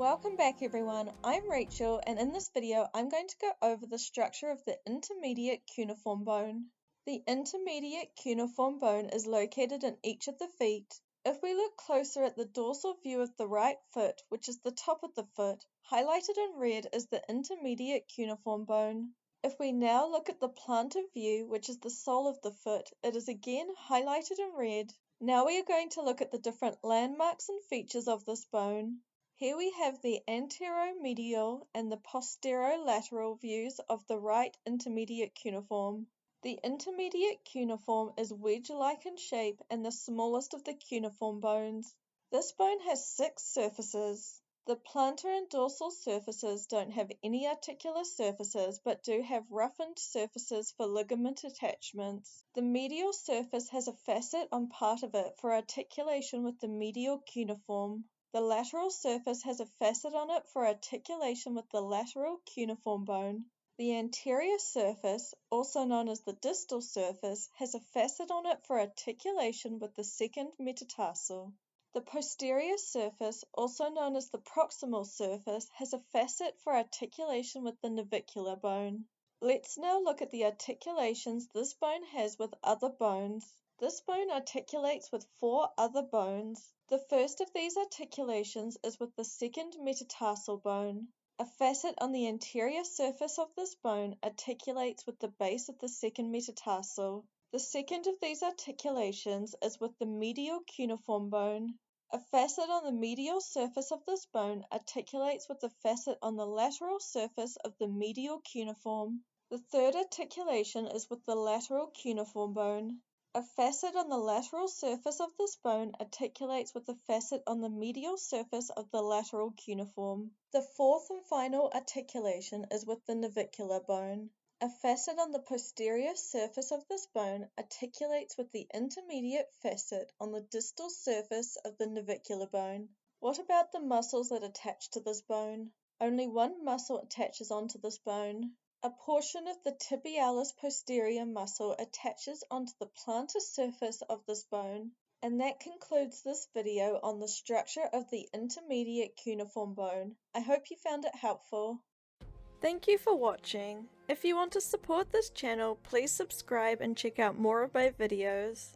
Welcome back everyone, I'm Rachel and in this video I'm going to go over the structure of the intermediate cuneiform bone. The intermediate cuneiform bone is located in each of the feet. If we look closer at the dorsal view of the right foot, which is the top of the foot, highlighted in red is the intermediate cuneiform bone. If we now look at the plantar view, which is the sole of the foot, it is again highlighted in red. Now we are going to look at the different landmarks and features of this bone. Here we have the anteromedial and the posterolateral views of the right intermediate cuneiform. The intermediate cuneiform is wedge-like in shape and the smallest of the cuneiform bones. This bone has 6 surfaces. The plantar and dorsal surfaces don't have any articular surfaces but do have roughened surfaces for ligament attachments. The medial surface has a facet on part of it for articulation with the medial cuneiform. The lateral surface has a facet on it for articulation with the lateral cuneiform bone. The anterior surface, also known as the distal surface, has a facet on it for articulation with the second metatarsal. The posterior surface, also known as the proximal surface, has a facet for articulation with the navicular bone. Let's now look at the articulations this bone has with other bones. This bone articulates with 4 other bones. The first of these articulations is with the second metatarsal bone. A facet on the anterior surface of this bone articulates with the base of the second metatarsal. The second of these articulations is with the medial cuneiform bone. A facet on the medial surface of this bone articulates with the facet on the lateral surface of the medial cuneiform. The third articulation is with the lateral cuneiform bone. A facet on the lateral surface of this bone articulates with the facet on the medial surface of the lateral cuneiform. The fourth and final articulation is with the navicular bone. A facet on the posterior surface of this bone articulates with the intermediate facet on the distal surface of the navicular bone. What about the muscles that attach to this bone? Only one muscle attaches onto this bone. A portion of the tibialis posterior muscle attaches onto the plantar surface of this bone. And that concludes this video on the structure of the intermediate cuneiform bone. I hope you found it helpful. Thank you for watching. If you want to support this channel, please subscribe and check out more of my videos.